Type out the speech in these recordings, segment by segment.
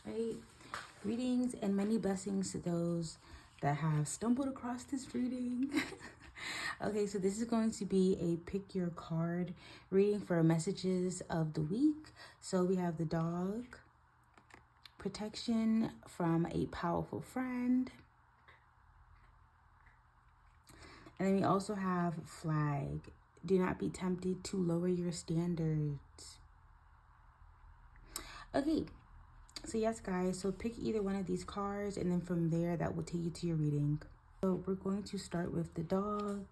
right? Greetings and many blessings to those that have stumbled across this reading. Okay, so this is going to be a pick your card reading for messages of the week. So we have the dog, protection from a powerful friend, and then we also have flag. Do not be tempted to lower your standards. Okay, so yes, guys, so pick either one of these cards, and then from there, that will take you to your reading. So we're going to start with the dog.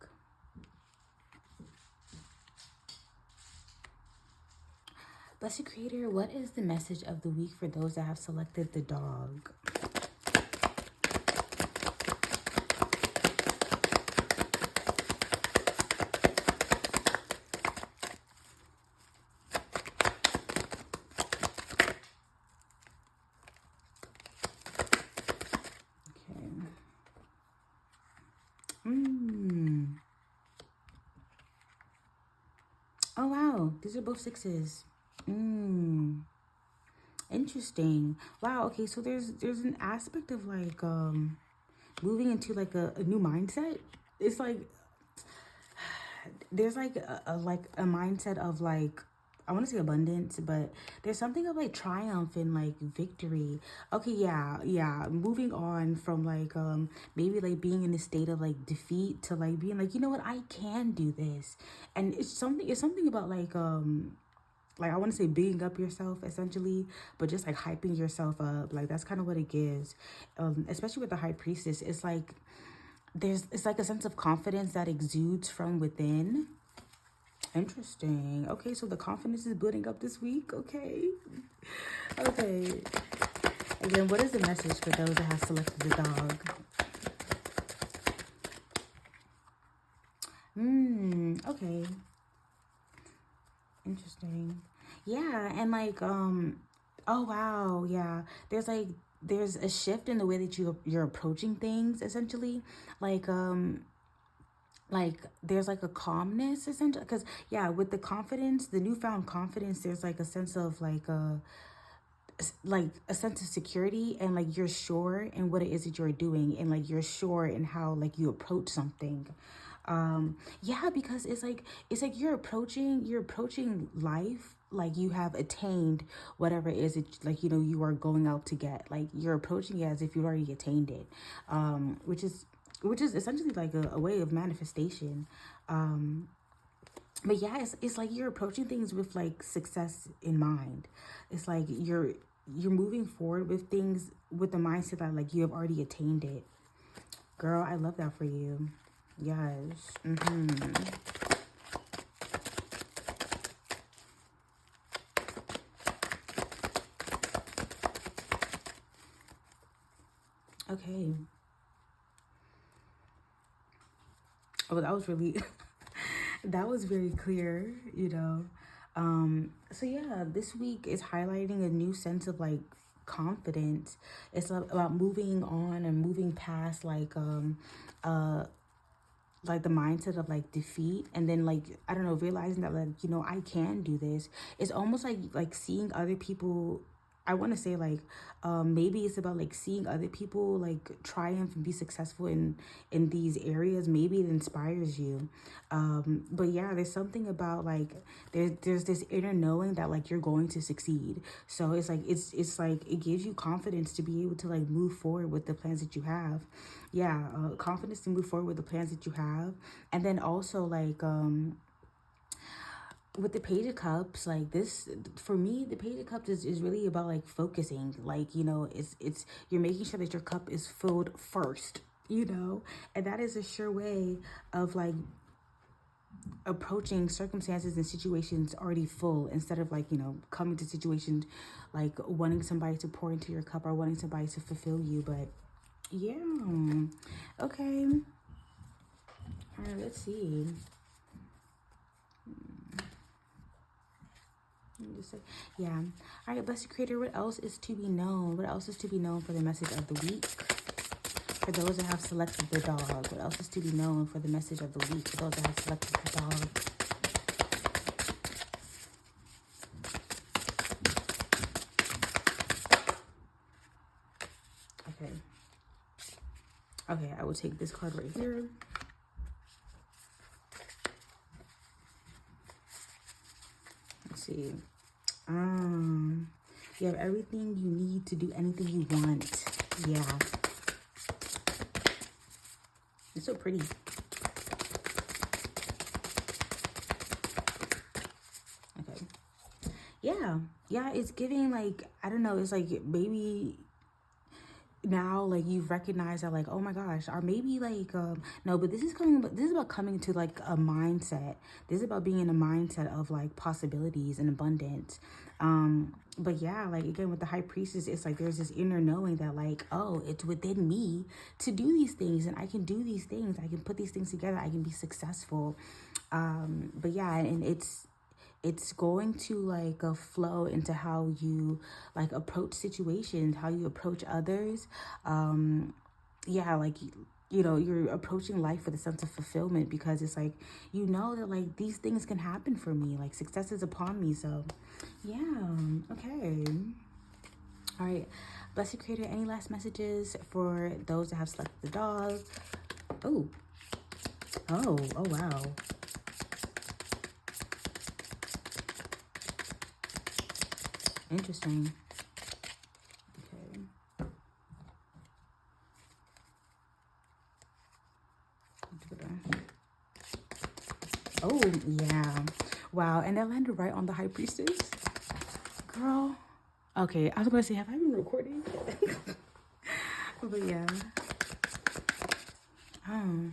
Blessed Creator, what is the message of the week for those that have selected the dog? Oh, wow. These are both sixes. Interesting. Wow. Okay. So there's an aspect of like, moving into like a new mindset. It's like, there's like a mindset of like, I want to say abundance, but there's something of like triumph and like victory. Okay, yeah. Moving on from like maybe like being in a state of like defeat to like being like, you know what, I can do this. And it's something about like I want to say bigging up yourself essentially, but just like hyping yourself up. Like that's kind of what it gives. Especially with the high priestess, it's like it's like a sense of confidence that exudes from within. Interesting. Okay, so the confidence is building up this week. Okay. Again, what is the message for those that have selected the dog? Okay. Interesting. Yeah, and like oh wow, yeah. There's a shift in the way that you're approaching things essentially. Like there's like a calmness essentially, because yeah, with the confidence, the newfound confidence, there's like a sense of like a sense of security, and like you're sure in what it is that you're doing, and like you're sure in how like you approach something. Yeah, because it's like you're approaching life like you have attained whatever it is that like you are going out to get. Like you're approaching it as if you've already attained it, which is essentially like a way of manifestation. But yeah, it's like you're approaching things with like success in mind. It's like you're moving forward with things with the mindset that like you have already attained it. Girl, I love that for you. Yes. Okay. Oh, that was really that was very clear. So yeah, this week is highlighting a new sense of like confidence. It's about moving on and moving past like the mindset of like defeat, and then like I don't know, realizing that like I can do this. It's almost like seeing other people. I want to say like maybe it's about like seeing other people like triumph and be successful in these areas. Maybe it inspires you. But yeah, there's something about like there's this inner knowing that like you're going to succeed. So it's like it gives you confidence to be able to like move forward with the plans that you have. Yeah, confidence to move forward with the plans that you have. And then also like with the Page of Cups, like this, for me, the Page of Cups is really about like focusing. Like it's you're making sure that your cup is filled first. And that is a sure way of like approaching circumstances and situations already full, instead of like coming to situations like wanting somebody to pour into your cup or wanting somebody to fulfill you. But yeah, okay, all right, let's see. Just say, yeah. All right, Blessed Creator, what else is to be known? What else is to be known for the message of the week? For those that have selected the dog, what else is to be known for the message of the week? For those that have selected the dog. Okay. Okay, I will take this card right here. Let's see. You have everything you need to do anything you want. Yeah. It's so pretty. Okay. Yeah, it's giving like, I don't know, it's like maybe now like you've recognized that like, oh my gosh, or maybe like no, but this is about coming to like a mindset. This is about being in a mindset of like possibilities and abundance. But yeah, like again with the high priestess, it's like there's this inner knowing that like, oh, it's within me to do these things, and I can do these things, I can put these things together, I can be successful. But yeah, and it's going to like flow into how you like approach situations, how you approach others. Yeah, like, you know, you're approaching life with a sense of fulfillment, because it's like, you know, that like these things can happen for me, like success is upon me. So yeah. Okay. All right, blessed creator, any last messages for those that have selected the dog? Oh wow. Interesting. Okay. Oh, yeah. Wow. And that landed right on the high priestess. Girl. Okay. I was going to say, have I been recording? But yeah. Oh.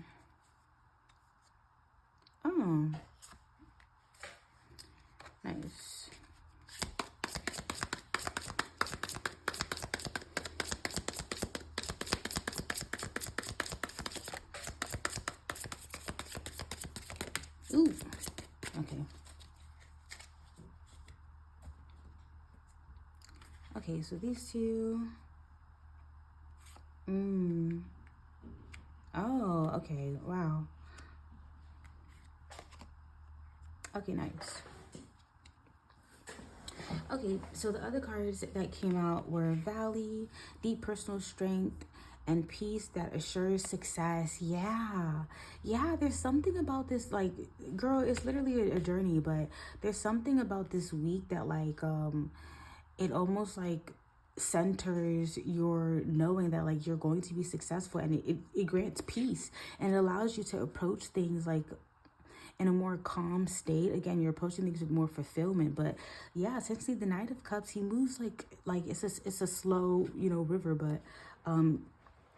Nice. Ooh. Okay. Okay, so these two. Oh, okay. Wow. Okay, nice. Okay, so the other cards that came out were Valley, Deep Personal Strength, and Peace that assures success. Yeah. There's something about this, like, girl, it's literally a journey, but there's something about this week that like it almost like centers your knowing that like you're going to be successful, and it grants peace, and it allows you to approach things like in a more calm state. Again, you're approaching things with more fulfillment. But yeah, essentially the Knight of Cups, he moves like it's a slow, you know, river, but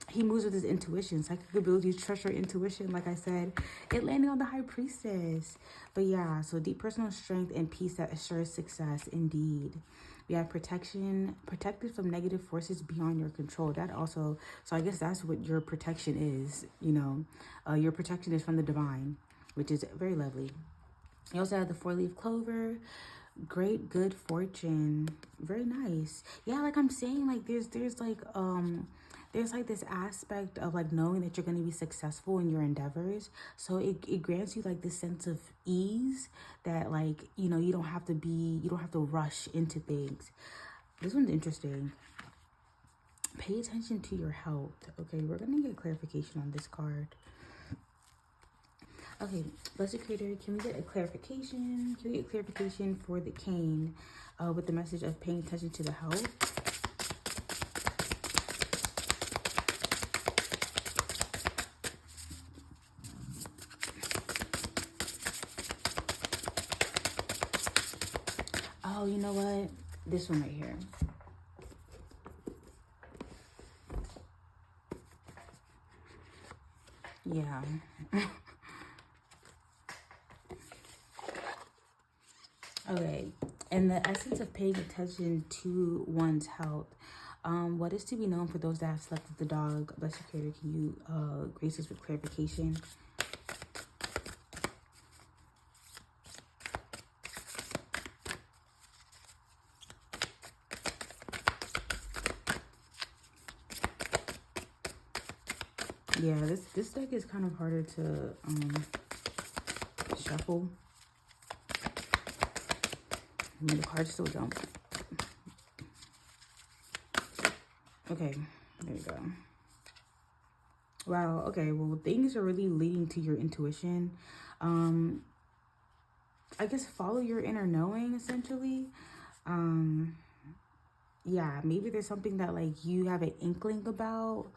he moves with his intuition, psychic abilities, trust your intuition. Like I said, it landed on the high priestess. But yeah, so deep personal strength and peace that assures success. Indeed. We have protection, protected from negative forces beyond your control. That also, so I guess that's what your protection is. You know, your protection is from the divine, which is very lovely. You also have the 4-leaf clover, great good fortune, very nice. Yeah, like I'm saying, like there's like this aspect of like knowing that you're going to be successful in your endeavors. So it grants you like this sense of ease that like, you know, you don't have to rush into things. This one's interesting. Pay attention to your health. Okay, we're going to get clarification on this card. Okay, Blessed Creator, can we get a clarification? Can we get clarification for the cane with the message of paying attention to the health? Oh, you know what? This one right here. Yeah. Okay. And the essence of paying attention to one's health. What is to be known for those that have slept with the dog? Blessed Creator, can you grace us with clarification? Yeah, this deck is kind of harder to shuffle. I mean, the cards still jump. Okay. There you go. Wow. Okay. Well, things are really leading to your intuition. Um, I guess follow your inner knowing, essentially. Um, yeah, maybe there's something that like you have an inkling about,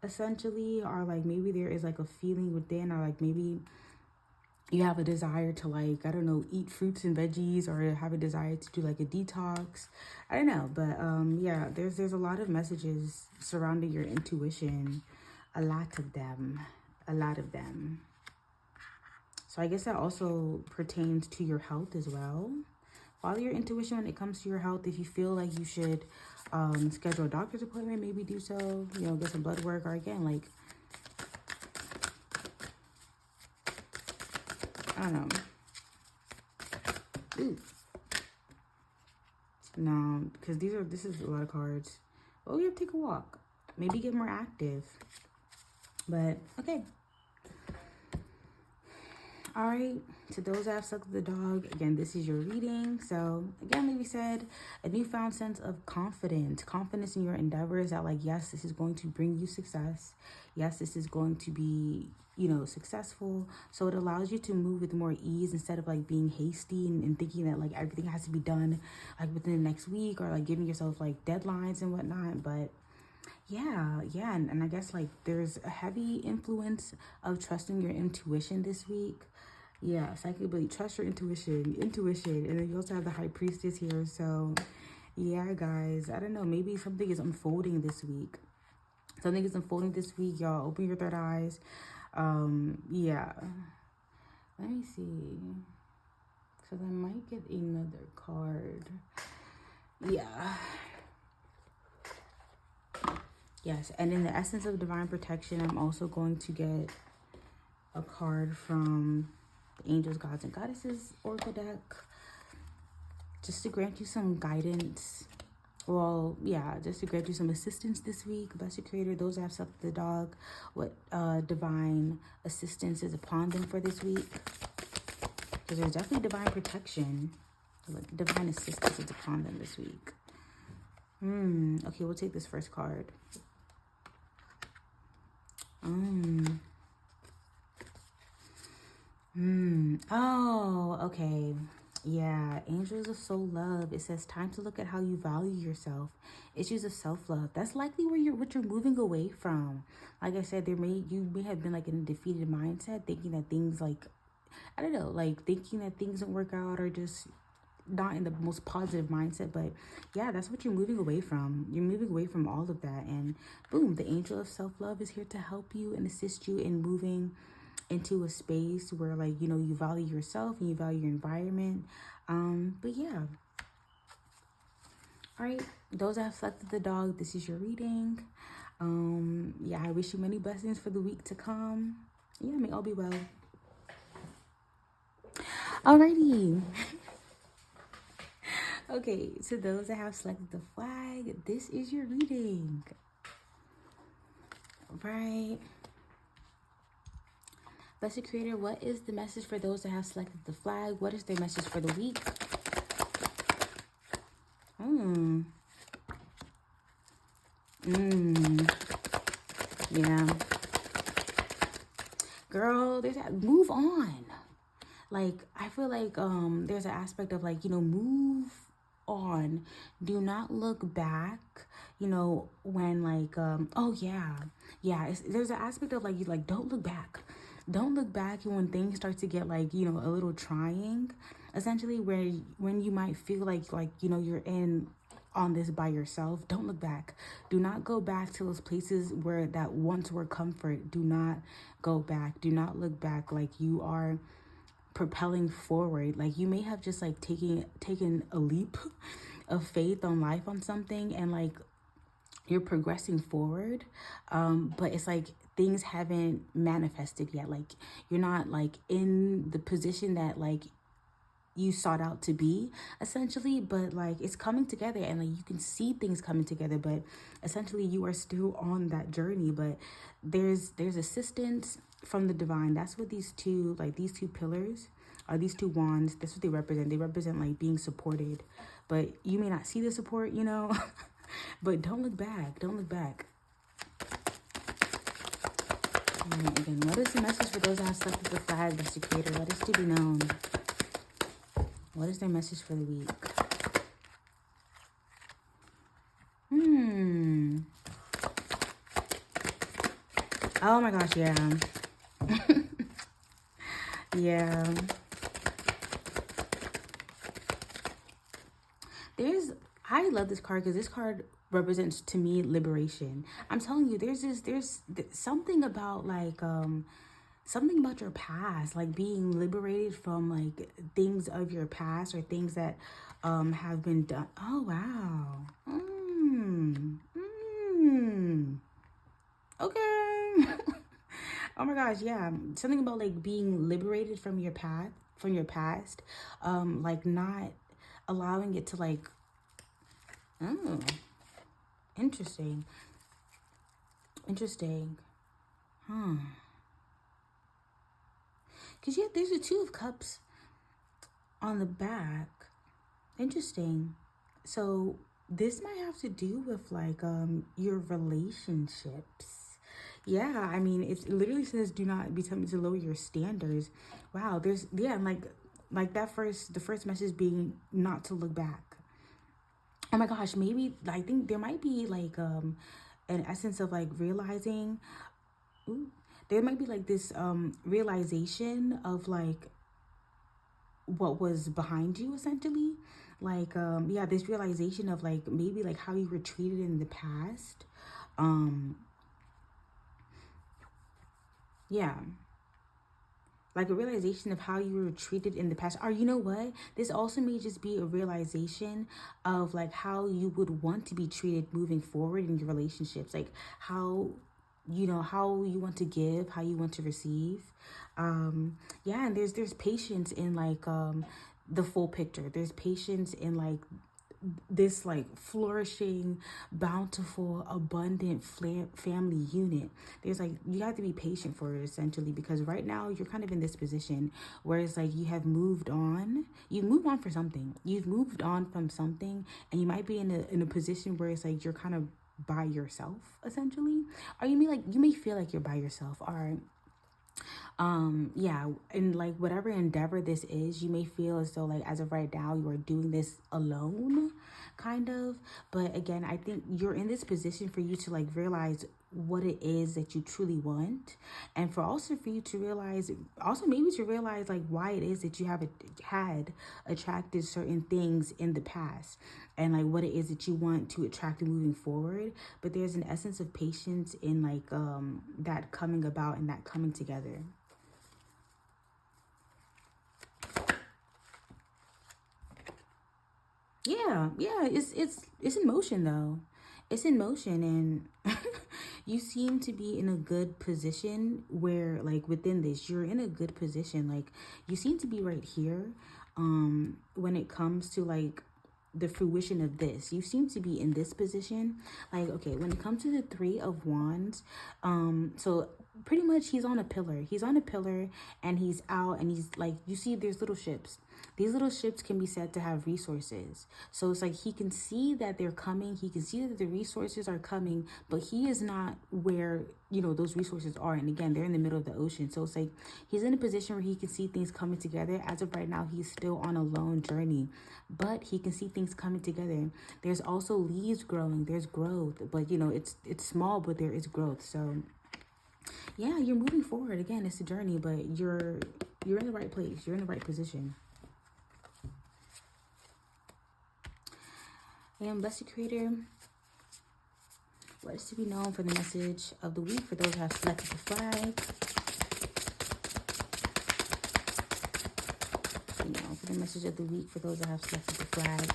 essentially, or like maybe there is like a feeling within, or like maybe you have a desire to, like, I don't know, eat fruits and veggies, or have a desire to do like a detox. I don't know, but yeah, there's a lot of messages surrounding your intuition, a lot of them, a lot of them. So I guess that also pertains to your health as well. Follow your intuition when it comes to your health. If you feel like you should schedule a doctor's appointment, maybe do so, you know, get some blood work, or again, like, I don't know. Ooh. No, because this is a lot of cards. Oh, you have to take a walk. Maybe get more active. But, okay. All right, to those that have sucked the dog, again, this is your reading. So again, like we said, a newfound sense of confidence in your endeavors, that like, yes, this is going to bring you success. Yes, this is going to be, you know, successful. So it allows you to move with more ease, instead of like being hasty and thinking that like everything has to be done like within the next week, or like giving yourself like deadlines and whatnot. But yeah, and I guess like there's a heavy influence of trusting your intuition this week. Yeah, psychic ability, trust your intuition, and then you also have the high priestess here. So yeah, guys, I don't know, maybe something is unfolding this week. Y'all. Open your third eyes. Yeah. Let me see, because I might get another card. Yeah. Yes, and in the essence of divine protection, I'm also going to get a card from the Angels, Gods, and Goddesses Oracle deck, just to grant you some guidance. Well, yeah, just to grant you some assistance this week. Bless your creator, those that have sucked the dog, what divine assistance is upon them for this week. Because there's definitely divine protection, like divine assistance is upon them this week. Okay, we'll take this first card. Oh, okay. Yeah, Angels of Soul Love. It says time to look at how you value yourself. Issues of self-love. That's likely what you're moving away from. Like I said, you may have been like in a defeated mindset, thinking that things like, I don't know, like thinking that things don't work out, or just not in the most positive mindset. But yeah, that's what you're moving away from. You're moving away from all of that, and boom, the Angel of Self-Love is here to help you and assist you in moving into a space where, like, you know, you value yourself and you value your environment. But yeah, all right, those that have selected the dog, this is your reading. Yeah, I wish you many blessings for the week to come. Yeah, may all be well. Alrighty. Okay, so those that have selected the flag, this is your reading. Right. Blessed Creator, what is the message for those that have selected the flag? What is their message for the week? Yeah. Girl, there's that. Move on. Like, I feel like there's an aspect of, like, you know, move on. Do not look back, you know, when like oh yeah, there's an aspect of like, you like, don't look back. Don't look back when things start to get, like, you know, a little trying, essentially, where when you might feel like, you know, you're in on this by yourself. Don't look back. Do not go back to those places where that once were comfort. Do not go back. Do not look back. Like, you are propelling forward. Like, you may have just like taken a leap of faith on life on something, and like you're progressing forward, but it's like things haven't manifested yet. Like, you're not like in the position that like you sought out to be, essentially, but like it's coming together, and like you can see things coming together, but essentially you are still on that journey. But there's assistance from the divine. That's what these two pillars are, these two wands. That's what they represent. They represent like being supported, but you may not see the support, you know. But don't look back. Don't look back. Again, what is the message for those that have slept with the flag, Mr. Creator? What is to be known? What is their message for the week? Oh my gosh, yeah. Yeah. I love this card because this card represents to me liberation. I'm telling you, there's something about like something about your past, like being liberated from like things of your past or things that have been done. Oh wow. Okay. Oh my gosh, yeah. Something about like being liberated from your path, from your past, like not allowing it to like, oh, interesting. Interesting. Huh. Because yeah, there's a Two of Cups on the back. Interesting. So this might have to do with like your relationships. Yeah, I mean it literally says do not be tempted to lower your standards. Wow, there's yeah, like that first the first message being not to look back. Oh my gosh, maybe I think there might be like an essence of like realizing ooh, there might be like this realization of like what was behind you essentially, like yeah, this realization of like maybe like how you were treated in the past. Yeah, like a realization of how you were treated in the past. Or you know what, this also may just be a realization of like how you would want to be treated moving forward in your relationships, like how you know how you want to give, how you want to receive. Yeah, and there's patience in like the full picture. There's patience in like this like flourishing, bountiful, abundant family unit. There's like you have to be patient for it essentially, because right now you're kind of in this position where it's like you have moved on. You've moved on for something. You've moved on from something, and you might be in a position where it's like you're kind of by yourself essentially, or you may feel like you're by yourself. All right, yeah, and like whatever endeavor this is, you may feel as though like as of right now you are doing this alone, kind of. But again, I think you're in this position for you to like realize what it is that you truly want, and for you to realize, also maybe to realize like why it is that you have had attracted certain things in the past, and like what it is that you want to attract moving forward. But there's an essence of patience in like that coming about and that coming together. Yeah, it's in motion though. It's in motion, and you seem to be in a good position where like within this you're in a good position. Like you seem to be right here when it comes to like the fruition of this. You seem to be in this position. Like okay, when it comes to the Three of Wands, so pretty much he's on a pillar. He's on a pillar and he's out, and he's like, you see there's little ships. These little ships can be said to have resources. So it's like he can see that they're coming. He can see that the resources are coming, but he is not where, you know, those resources are. And again, they're in the middle of the ocean. So it's like he's in a position where he can see things coming together. As of right now, he's still on a lone journey, but he can see things coming together. There's also leaves growing. There's growth, but you know, it's small, but there is growth. So yeah, you're moving forward. Again, it's a journey, but you're in the right place. You're in the right position. And Blessed Creator, what is to be known for the message of the week for those who have selected the flag? You know, for the message of the week for those that have selected the flag.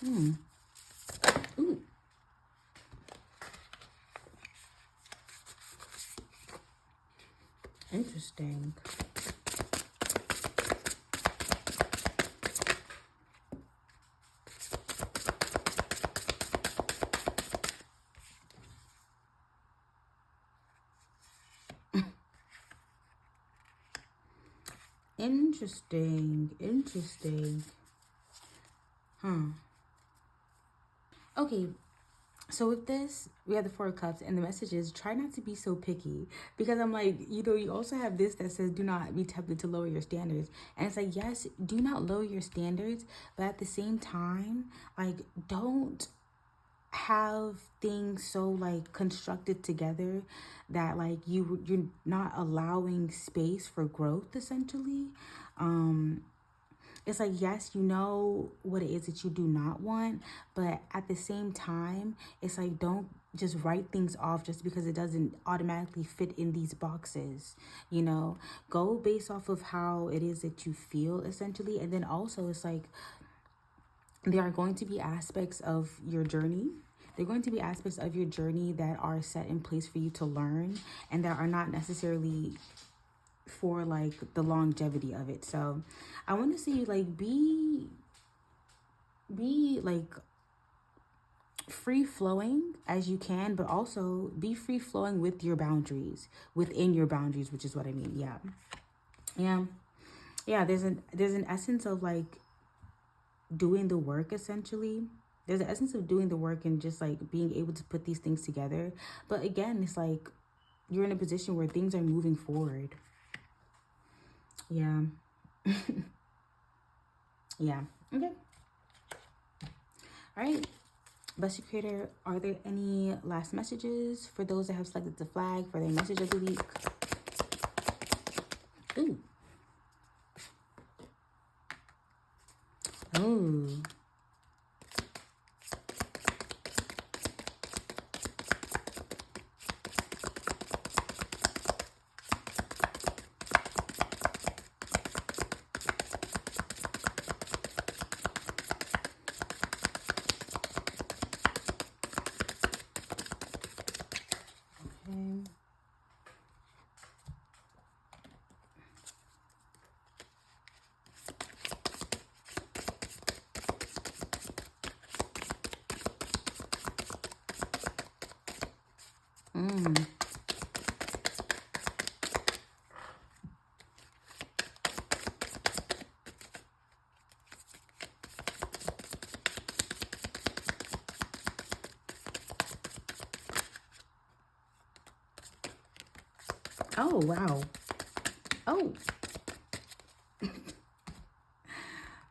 Ooh. Interesting. Interesting. Interesting. Huh. Okay, so with this, we have the Four of Cups, and the message is try not to be so picky. Because I'm like, you also have this that says do not be tempted to lower your standards. And it's like, yes, do not lower your standards, but at the same time, like, don't have things so like constructed together that like you're not allowing space for growth essentially. It's like, yes, you know what it is that you do not want, but at the same time, it's like, don't just write things off just because it doesn't automatically fit in these boxes. Go based off of how it is that you feel essentially. And then also it's like, there are going to be aspects of your journey. There are going to be aspects of your journey that are set in place for you to learn and that are not necessarily for like the longevity of it. So I want to see like be like free flowing as you can, but also be free flowing with your boundaries, within your boundaries, which is what I mean. Yeah, there's an essence of like doing the work essentially. There's an essence of doing the work and just like being able to put these things together. But again, it's like you're in a position where things are moving forward. Yeah. Yeah. Okay. All right. Blessed Creator, are there any last messages for those that have selected the flag for their message of the week? Ooh. Ooh. Oh, wow. Oh.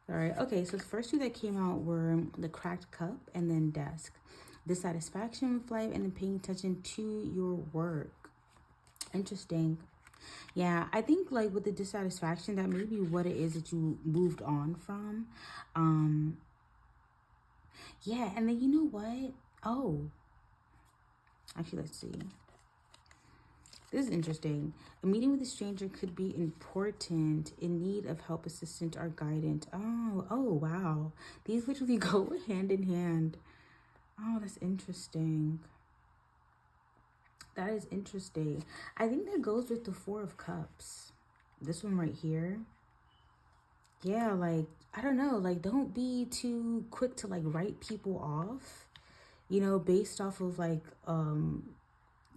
All right. Okay, so the first two that came out were the Cracked Cup and then Desk. Dissatisfaction with life and then paying attention to your work. Interesting. Yeah, I think like with the dissatisfaction, that may be what it is that you moved on from. Yeah, and then you know what? Oh, actually, let's see. This is interesting. A meeting with a stranger could be important, in need of help, assistance, or guidance. Oh, wow. These literally go hand in hand. Oh, that's interesting. That is interesting. I think that goes with the Four of Cups. This one right here. Yeah, like, I don't know. Like, don't be too quick to, like, write people off, based off of, like,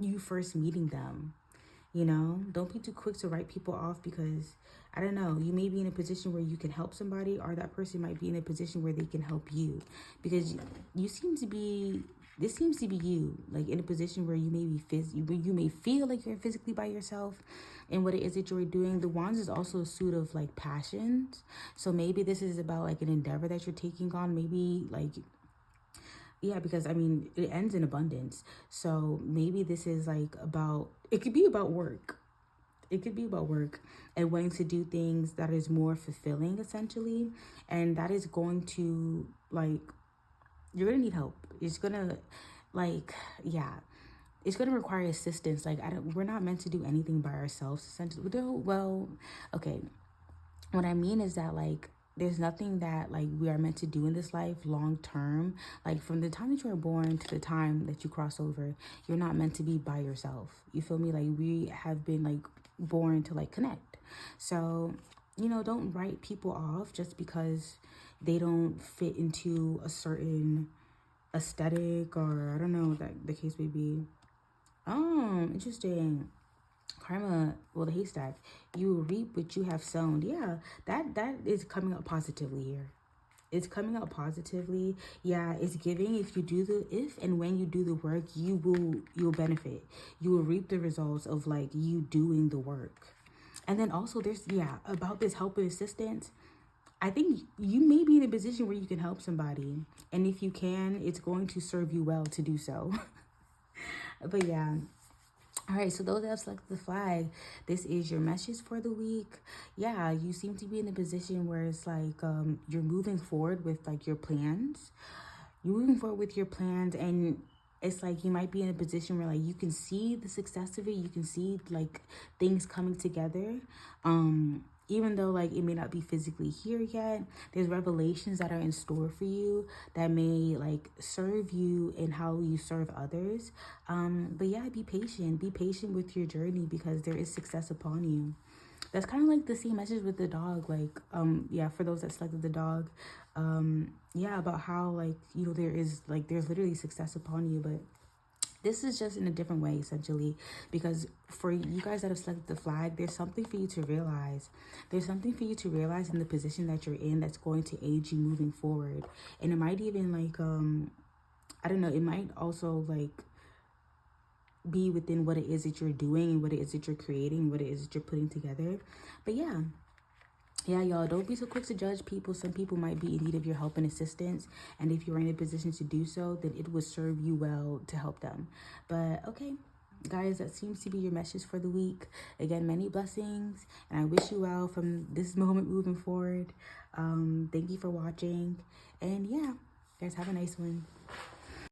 you first meeting them. Don't be too quick to write people off because, I don't know, you may be in a position where you can help somebody, or that person might be in a position where they can help you, because this seems to be you, like in a position where you may you may feel like you're physically by yourself and what it is that you're doing. The Wands is also a suit of like passions. So maybe this is about like an endeavor that you're taking on, maybe like, yeah, because I mean, it ends in abundance. So maybe this is like it could be about work. It could be about work and wanting to do things that is more fulfilling, essentially. And that is going to, like, you're going to need help. It's going to, like, yeah, it's going to require assistance. Like, we're not meant to do anything by ourselves, essentially. Well, okay. What I mean is that, like, there's nothing that like we are meant to do in this life long term. Like from the time that you are born to the time that you cross over, you're not meant to be by yourself. You feel me? Like we have been like born to like connect. So, don't write people off just because they don't fit into a certain aesthetic, or I don't know what that the case may be. Oh, interesting. Karma, well, the haystack, you will reap what you have sown. Yeah, that is coming up positively here. It's coming out positively. Yeah, it's giving. If and when you do the work, you'll benefit. You will reap the results of like you doing the work. And then also there's, yeah, about this help and assistance. I think you may be in a position where you can help somebody. And if you can, it's going to serve you well to do so. But yeah. All right, so those that have selected the flag, this is your message for the week. Yeah, you seem to be in a position where it's like you're moving forward with like your plans. You're moving forward with your plans, and it's like you might be in a position where like you can see the success of it. You can see like things coming together. Even though like it may not be physically here yet, there's revelations that are in store for you that may like serve you in how you serve others. But yeah, be patient. Be patient with your journey because there is success upon you. That's kind of like the same message with the dog. Like, yeah, for those that selected the dog, yeah, about how like, you know, there's literally success upon you, but this is just in a different way, essentially, because for you guys that have selected the flag, there's something for you to realize. There's something for you to realize in the position that you're in that's going to aid you moving forward. And it might even like, I don't know, it might also like be within what it is that you're doing and what it is that you're creating, what it is that you're putting together. But yeah, y'all, don't be so quick to judge people. Some people might be in need of your help and assistance, and if you're in a position to do so, then it would serve you well to help them. But okay, guys, that seems to be your message for the week. Again, many blessings, and I wish you well from this moment moving forward. Thank you for watching, and yeah, guys, have a nice one.